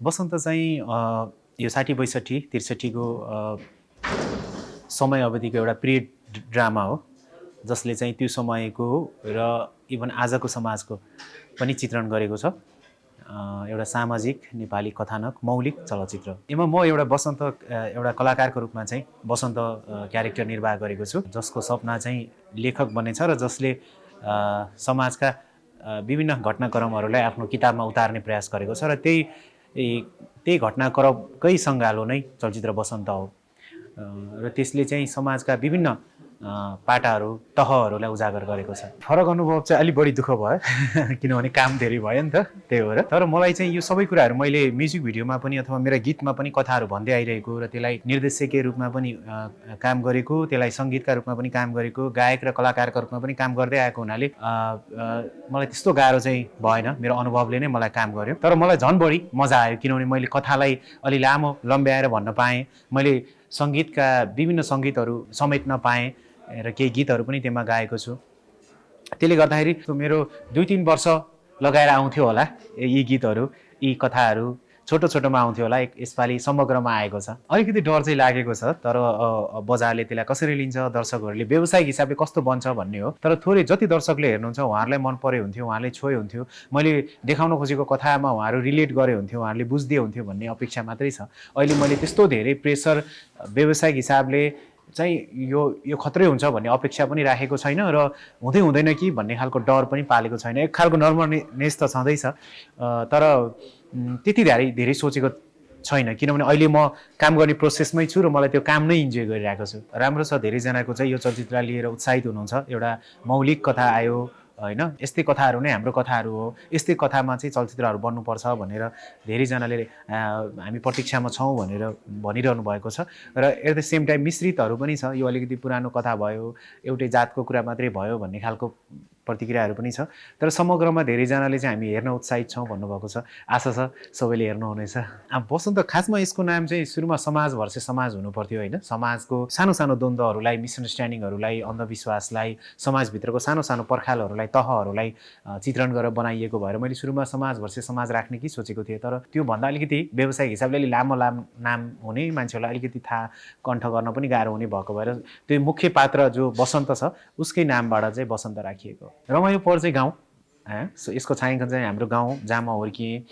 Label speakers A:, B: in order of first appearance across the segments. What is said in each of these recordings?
A: बसन्त चाहिँ यो 60-62-63 को समय अवधिको एउटा पिरियड ड्रामा हो जसले चाहिँ त्यो समयको र इभन आजको समाजको पनि चित्रण गरेको छ। एउटा सामाजिक नेपाली कथानक मौलिक चलचित्र। यसमा म एउटा बसन्त एउटा कलाकारको रूपमा चाहिँ बसन्त क्यारेक्टर निर्वाह गरेको छु, जसको सपना चाहिँ लेखक बन्ने छ र जसले समाजका विभिन्न घटनाक्रमहरूलाई आफ्नो किताबमा उतार्ने प्रयास गरेको छ र त्यही घटनाक्रमकै सङ्गालो नै चलचित्र बसन्त हो र त्यसले चाहिँ समाजका विभिन्न पाटाहरू तहहरूलाई उजागर गरेको छ। फरक अनुभव चाहिँ अलिक बढी दुःख भयो किनभने काम धेरै भयो नि त, त्यही भएर। तर मलाई चाहिँ यो सबै कुराहरू मैले म्युजिक भिडियोमा पनि अथवा मेरा गीतमा पनि कथाहरू भन्दै आइरहेको र त्यसलाई निर्देशकीय रूपमा पनि काम गरेको, त्यसलाई सङ्गीतका रूपमा पनि काम गरेको, गायक र कलाकारका रूपमा पनि काम गर्दै आएको हुनाले मलाई त्यस्तो गाह्रो चाहिँ भएन। मेरो अनुभवले नै मलाई काम गर्यो। तर मलाई झन् बढी मजा आयो किनभने मैले कथालाई अलि लामो लम्ब्याएर भन्न पाएँ। मैले सङ्गीतका विभिन्न सङ्गीतहरू समेट्न पाएँ र केही गीतहरू पनि त्यसमा गाएको छु। त्यसले गर्दाखेरि मेरो 2-3 वर्ष लगाएर आउँथ्यो होला यी गीतहरू, यी कथाहरू छोटो छोटोमा आउँथ्यो होला। यसपालि समग्रमा आएको छ। अलिकति डर चाहिँ लागेको छ, तर बजारले त्यसलाई कसरी लिन्छ, दर्शकहरूले व्यावसायिक हिसाबले कस्तो बन्छ भन्ने हो। तर थोरै जति दर्शकले हेर्नुहुन्छ उहाँहरूलाई मन पर्यो हुन्थ्यो, उहाँले छोयो हुन्थ्यो, मैले देखाउन खोजेको कथामा उहाँहरू रिलेट गरे हुन्थ्यो, उहाँहरूले बुझ्दै हुन्थ्यो भन्ने अपेक्षा मात्रै छ। अहिले मैले त्यस्तो धेरै प्रेसर व्यावसायिक हिसाबले चाहिँ यो खत्रै हुन्छ भन्ने अपेक्षा पनि राखेको छैन र हुँदैन कि भन्ने खालको डर पनि पालेको छैन। एक खालको नर्भसनेस त छँदैछ, तर त्यति धेरै सोचेको छैन किनभने अहिले म काम गर्ने प्रोसेसमै छु र मलाई त्यो काम नै इन्जोय गरिरहेको छु। राम्रो छ, धेरैजनाको चाहिँ यो चलचित्र लिएर उत्साहित हुनुहुन्छ। एउटा मौलिक कथा आयो होइन, यस्तै कथाहरू नै हाम्रो कथाहरू हो, यस्तै कथामा चाहिँ चलचित्रहरू बन्नुपर्छ भनेर धेरैजनाले हामी प्रतीक्षामा छौँ भनेर भनिरहनु भएको छ। र एट द सेम टाइम मिश्रितहरू पनि छ, यो अलिकति पुरानो कथा भयो, एउटै जातको कुरा मात्रै भयो भन्ने खालको प्रतिक्रियाहरू पनि छ। तर समग्रमा धेरैजनाले चाहिँ हामी हेर्न उत्साहित छौँ भन्नुभएको छ। आशा छ सबैले हेर्नुहुनेछ। बसन्त खासमा यसको नाम चाहिँ सुरुमा समाज भर्सेस समाज हुनुपर्थ्यो होइन। समाजको सानो सानो द्वन्द्वहरूलाई, मिसअन्डरस्ट्यान्डिङहरूलाई, अन्धविश्वासलाई, समाजभित्रको सानो सानो पर्खालहरूलाई, तहहरूलाई चित्रण गरेर बनाइएको भएर मैले सुरुमा समाज भर्सेस समाज राख्ने कि सोचेको थिएँ। तर त्योभन्दा अलिकति व्यावसायिक हिसाबले अलि लामो नाम हुने, मान्छेहरूलाई अलिकति थाहा कण्ठ गर्न पनि गाह्रो हुने भएको भएर त्यो मुख्य पात्र जो बसन्त छ उसकै नामबाट चाहिँ बसन्त राखिएको। रमाइलो पर्छ चाहिँ गाउँ, यसको छायाङ्कन चाहिँ हाम्रो गाउँ जहाँ म हुर्किएँ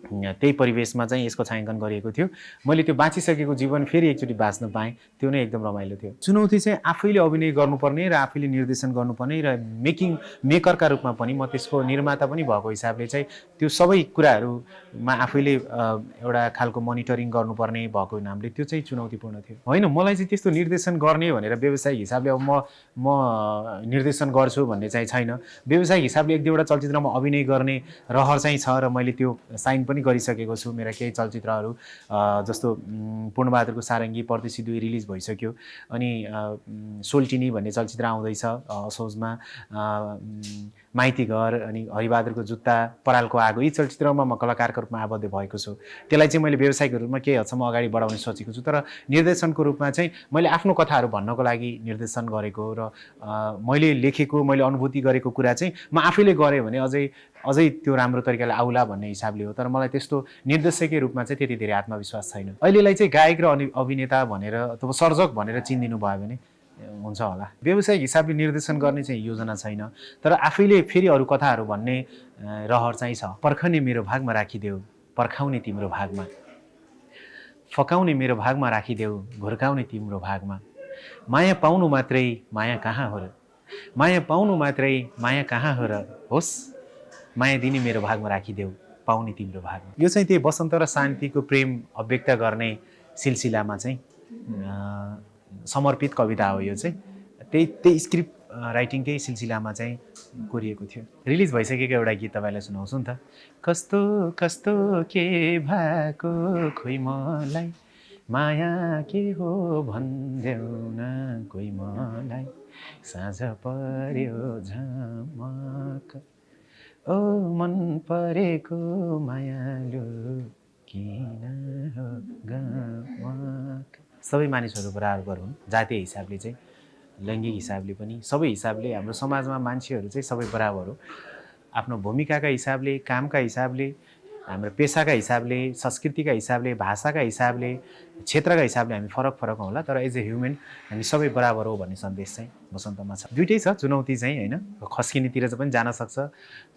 A: त्यही परिवेशमा चाहिँ यसको छायाङ्कन गरिएको थियो। मैले त्यो बाँचिसकेको जीवन फेरि एकचोटि बाँच्न पाएँ, त्यो नै एकदम रमाइलो थियो। चुनौती चाहिँ आफैले अभिनय गर्नुपर्ने र आफैले निर्देशन गर्नुपर्ने र मेकरका रूपमा पनि म त्यसको निर्माता पनि भएको हिसाबले चाहिँ त्यो सबै कुराहरूमा आफैले एउटा खालको मोनिटरिङ गर्नुपर्ने भएको हुनाले त्यो चाहिँ चुनौतीपूर्ण थियो। होइन, मलाई चाहिँ त्यस्तो निर्देशन गर्ने भनेर व्यावसायिक हिसाबले अब म निर्देशन गर्छु भन्ने चाहिँ छैन। व्यावसायिक हिसाबले 1-2वटा चलचित्रमा अभिनय गर्ने रहर चाहिँ छ र मैले त्यो साइन पनि गरिसकेको छु। मेरा केही चलचित्रहरू जस्तो पूर्णबहादुरको सारङ्गी परदेशी 2 रिलिज भइसक्यो, अनि सोल्टिनी भन्ने चलचित्र आउँदैछ असोजमा, माइती घर, अनि हरिबहादुरको जुत्ता, परालको आगो, यी चलचित्रमा म कलाकारको रूपमा आबद्ध भएको छु। त्यसलाई चाहिँ मैले व्यावसायिक रूपमा केही हदसम्म अगाडि बढाउने सोचेको छु। तर निर्देशनको रूपमा चाहिँ मैले आफ्नो कथाहरू भन्नको लागि निर्देशन गरेको र मैले लेखेको, मैले अनुभूति गरेको कुरा चाहिँ म आफैले गरेँ भने अझै त्यो राम्रो तरिकाले आउला भन्ने हिसाबले हो। तर मलाई त्यस्तो निर्देशकीय रूपमा चाहिँ त्यति धेरै आत्मविश्वास छैन। अहिलेलाई चाहिँ गायक र अभिनेता भनेर अथवा सर्जक भनेर चिनिदिनु भयो भने हुन्छ होला। व्यावसायिक हिसाबले निर्देशन गर्ने चाहिँ योजना छैन, तर आफैले फेरि अरू कथाहरू भन्ने रहर चाहिँ छ। पर्खने मेरो भागमा राखिदेऊ, पर्खाउने तिम्रो भागमा, फकाउने मेरो भागमा राखिदेऊ, घुर्काउने तिम्रो भागमा, माया पाउनु मात्रै माया कहाँ हो र, माया पाउनु मात्रै माया कहाँ हो र, होस् माया दिने मेरो भागमा राखिदेऊ, पाउने तिम्रो भागमा। यो चाहिँ त्यही बसन्त र शान्तिको प्रेम अभिव्यक्त गर्ने सिलसिलामा चाहिँ समर्पित कविता हो। यो चाहिँ त्यही स्क्रिप्ट राइटिङकै सिलसिलामा चाहिँ कोरिएको थियो। रिलिज भइसकेको एउटा गीत तपाईँलाई सुनाउँछु नि त। कस्तो कस्तो के भएको खोइ मलाई, माया के हो भनिदेऊ न कोही मलाई, साँझ पर्यो झमक, ओ मन परेको मायालु किन हो गमक। सबै मानिसहरू बराबर हुन्, जातीय हिसाबले चाहिँ, लैङ्गिक हिसाबले पनि, सबै हिसाबले हाम्रो समाजमा मान्छेहरू चाहिँ सबै बराबर हो। आफ्नो भूमिकाका हिसाबले, कामका हिसाबले, हाम्रो पेसाका हिसाबले, संस्कृतिका हिसाबले, भाषाका हिसाबले, क्षेत्रका हिसाबले हामी फरक फरक हौँला, तर एज ए ह्युमन हामी सबै बराबर हो भन्ने सन्देश चाहिँ बसन्तमा छ। दुइटै छ, चुनौती चाहिँ होइन, खस्किनेतिर पनि जान सक्छ,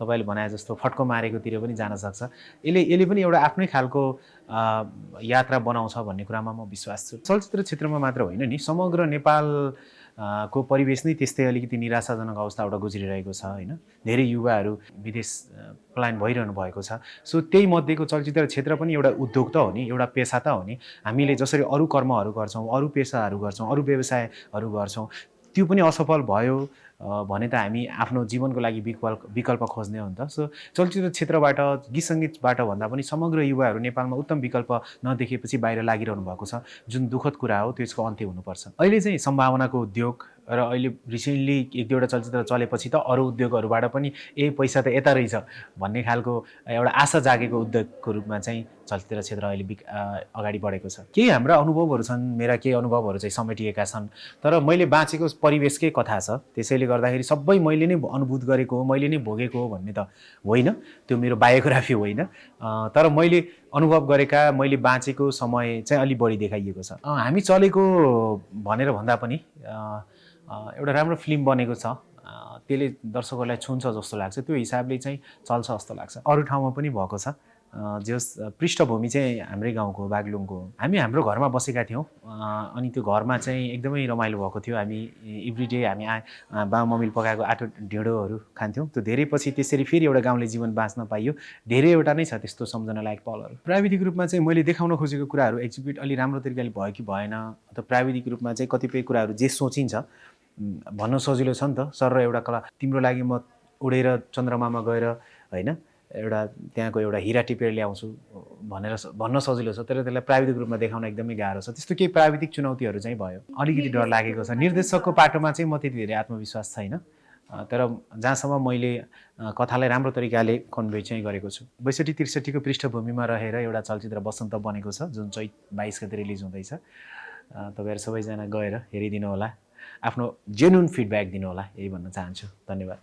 A: तपाईँले भने जस्तो फड्को मारेकोतिर पनि जान सक्छ। यसले पनि एउटा आफ्नै खालको यात्रा बनाउँछ भन्ने कुरामा म विश्वास छु। चलचित्र क्षेत्रमा मात्र होइन नि, समग्र नेपाल को परिवेश नै त्यस्तै अलिकति निराशाजनक अवस्थाबाट गुज्रिरहेको छ होइन। धेरै युवाहरू विदेश पलायन भइरहनु भएको छ। सो त्यही मध्येको चलचित्र क्षेत्र पनि एउटा उद्योग त हो नि, एउटा पेसा त हो नि। हामीले जसरी अरू कर्महरू गर्छौँ, अरू पेसाहरू गर्छौँ, अरू व्यवसायहरू गर्छौँ, त्यो पनि असफल भयो भने त हामी आफ्नो जीवनको लागि विकल्प खोज्ने हो नि त। सो चलचित्र क्षेत्रबाट, गीत सङ्गीतबाट भन्दा पनि समग्र युवाहरू नेपालमा उत्तम विकल्प नदेखेपछि बाहिर लागिरहनु भएको छ, जुन दुःखद कुरा हो। त्यसको अन्त्य हुनुपर्छ। अहिले चाहिँ सम्भावनाको उद्योग र अहिले रिसेन्टली एक दुईवटा चलचित्र चलेपछि त अरू उद्योगहरूबाट पनि पैसा त यता रहेछ भन्ने खालको एउटा आशा जागेको उद्योगको रूपमा चाहिँ चलचित्र क्षेत्र अहिले अगाडि बढेको छ। केही हाम्रा अनुभवहरू छन्, मेरा केही अनुभवहरू चाहिँ समेटिएका छन्, तर मैले बाँचेको परिवेशकै कथा छ, त्यसैले गर्दाखेरि सबै मैले नै अनुभूत गरेको हो, मैले नै भोगेको हो भन्ने त होइन, त्यो मेरो बायोग्राफी होइन। तर मैले अनुभव गरेका, मैले बाँचेको समय चाहिँ अलि बढी देखाइएको छ। हामी चलेको भनेर भन्दा पनि एउटा राम्रो फिल्म बनेको छ, त्यसले दर्शकहरूलाई छुन्छ जस्तो लाग्छ, त्यो हिसाबले चाहिँ चल्छ जस्तो लाग्छ। अरू ठाउँमा पनि भएको छ, जस पृष्ठभूमि चाहिँ हाम्रै गाउँको बागलुङको हो। हामी हाम्रो घरमा बसेका थियौँ, अनि त्यो घरमा चाहिँ एकदमै रमाइलो भएको थियो। हामी एभ्रिडे हामी बाउ मम्मीले पकाएको आटो ढिँडोहरू खान्थ्यौँ। त्यो धेरै पछि त्यसरी फेरि एउटा गाउँले जीवन बाँच्न पाइयो। धेरैवटा नै छ त्यस्तो सम्झनालायक पलहरू। प्राविधिक रूपमा चाहिँ मैले देखाउन खोजेको कुराहरू एक्जिक्युट अलि राम्रो तरिकाले भयो कि भएन, अथवा प्राविधिक रूपमा चाहिँ कतिपय कुराहरू जे सोचिन्छ भन्न सजिलो छ नि त। सर एउटा कला तिम्रो लागि म उडेर चन्द्रमामा गएर होइन एउटा त्यहाँको एउटा हिरा टिपेर ल्याउँछु भनेर भन्न सजिलो छ, तर त्यसलाई प्राविधिक रूपमा देखाउन एकदमै गाह्रो छ। त्यस्तो केही प्राविधिक चुनौतीहरू चाहिँ भयो। अलिकति डर लागेको छ। निर्देशकको पाटोमा चाहिँ म त्यति धेरै आत्मविश्वास छैन, तर जहाँसम्म मैले कथालाई राम्रो तरिकाले कन्भे चाहिँ गरेको छु। 62-63 को पृष्ठभूमिमा रहेर एउटा चलचित्र बसन्त बनेको छ, जुन चैत 22 गते रिलिज हुँदैछ। तपाईँहरू सबैजना गएर हेरिदिनु होला, आफ्नो जेन्युन फिडब्याक दिनु होला, यही भन्न चाहन्छु। धन्यवाद।